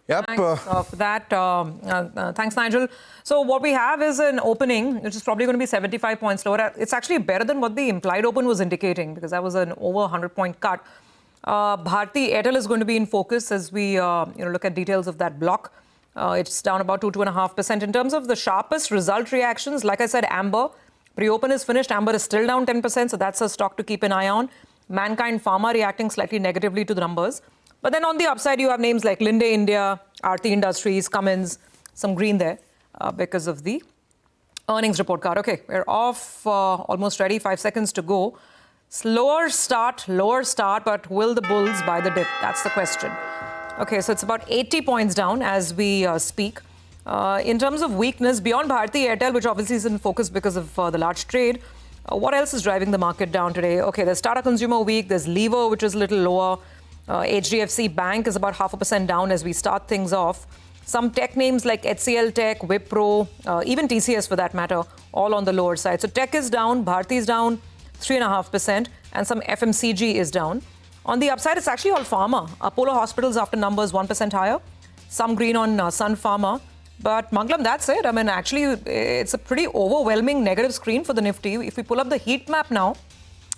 Yep. Thanks for that. Thanks, Nigel. So what we have is an opening, which is probably going to be 75 points lower. It's actually better than what the implied open was indicating, because that was an over 100-point cut. Bharti Airtel is going to be in focus as we look at details of that block. It's down about 2.5%. In terms of the sharpest result reactions, like I said, Amber. Pre-open is finished. Amber is still down 10%, so that's a stock to keep an eye on. Mankind Pharma reacting slightly negatively to the numbers. But then on the upside, you have names like Linde India, Aarti Industries, Cummins, some green there because of the earnings report card. Okay, we're off, almost ready, 5 seconds to go. Slower start, lower start, but will the bulls buy the dip? That's the question. Okay, so it's about 80 points down as we speak. In terms of weakness, beyond Bharti Airtel, which obviously is in focus because of the large trade, what else is driving the market down today? Okay, there's Tata Consumer weak, there's Lever, which is a little lower. HDFC Bank is about 0.5% down as we start things off. Some tech names like HCL Tech, Wipro, even TCS for that matter, all on the lower side. So tech is down, Bharti is down 3.5%, and some FMCG is down. On the upside, it's actually all pharma. Apollo Hospitals after numbers 1% higher. Some green on Sun Pharma. But Mangalam, that's it. I mean, actually, it's a pretty overwhelming negative screen for the Nifty. If we pull up the heat map now,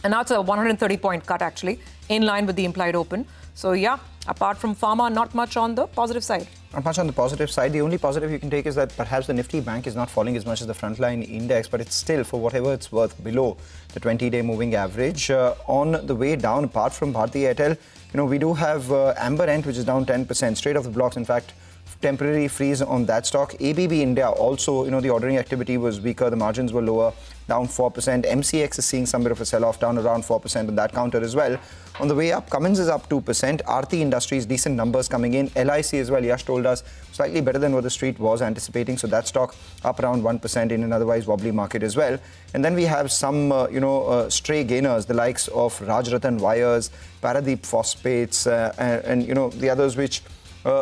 and now it's a 130-point cut, actually, in line with the implied open. So, yeah, apart from pharma, not much on the positive side. Not much on the positive side. The only positive you can take is that perhaps the Nifty Bank is not falling as much as the frontline index, but it's still, for whatever it's worth, below the 20-day moving average. On the way down, apart from Bharti Airtel, we do have Amber Ent, which is down 10%, straight off the blocks. In fact, temporary freeze on that stock. ABB India also, the ordering activity was weaker, the margins were lower, down 4%. MCX is seeing some bit of a sell-off, down around 4% on that counter as well. On the way up, Cummins is up 2%. Aarti Industries, decent numbers coming in. LIC as well, Yash told us, slightly better than what the street was anticipating. So that stock up around 1% in an otherwise wobbly market as well. And then we have some, stray gainers, the likes of Rajratan Wires, Paradeep Phosphates, and the others which...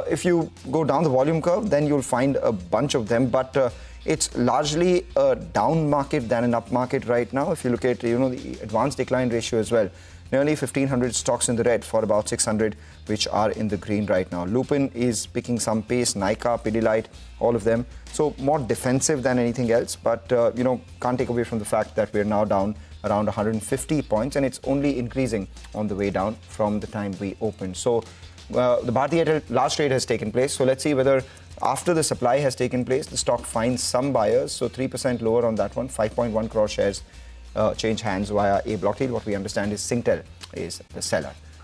if you go down the volume curve, then you'll find a bunch of them. But it's largely a down market than an up market right now. If you look at, the advanced decline ratio as well, nearly 1,500 stocks in the red for about 600, which are in the green right now. Lupin is picking some pace, Nykaa, Pidilite, all of them. So more defensive than anything else. But, can't take away from the fact that we're now down around 150 points. And it's only increasing on the way down from the time we opened. So, the Bharti Airtel last trade has taken place. So let's see whether after the supply has taken place, the stock finds some buyers. So 3% lower on that one. 5.1 crore shares change hands via a block deal. What we understand is Singtel is the seller.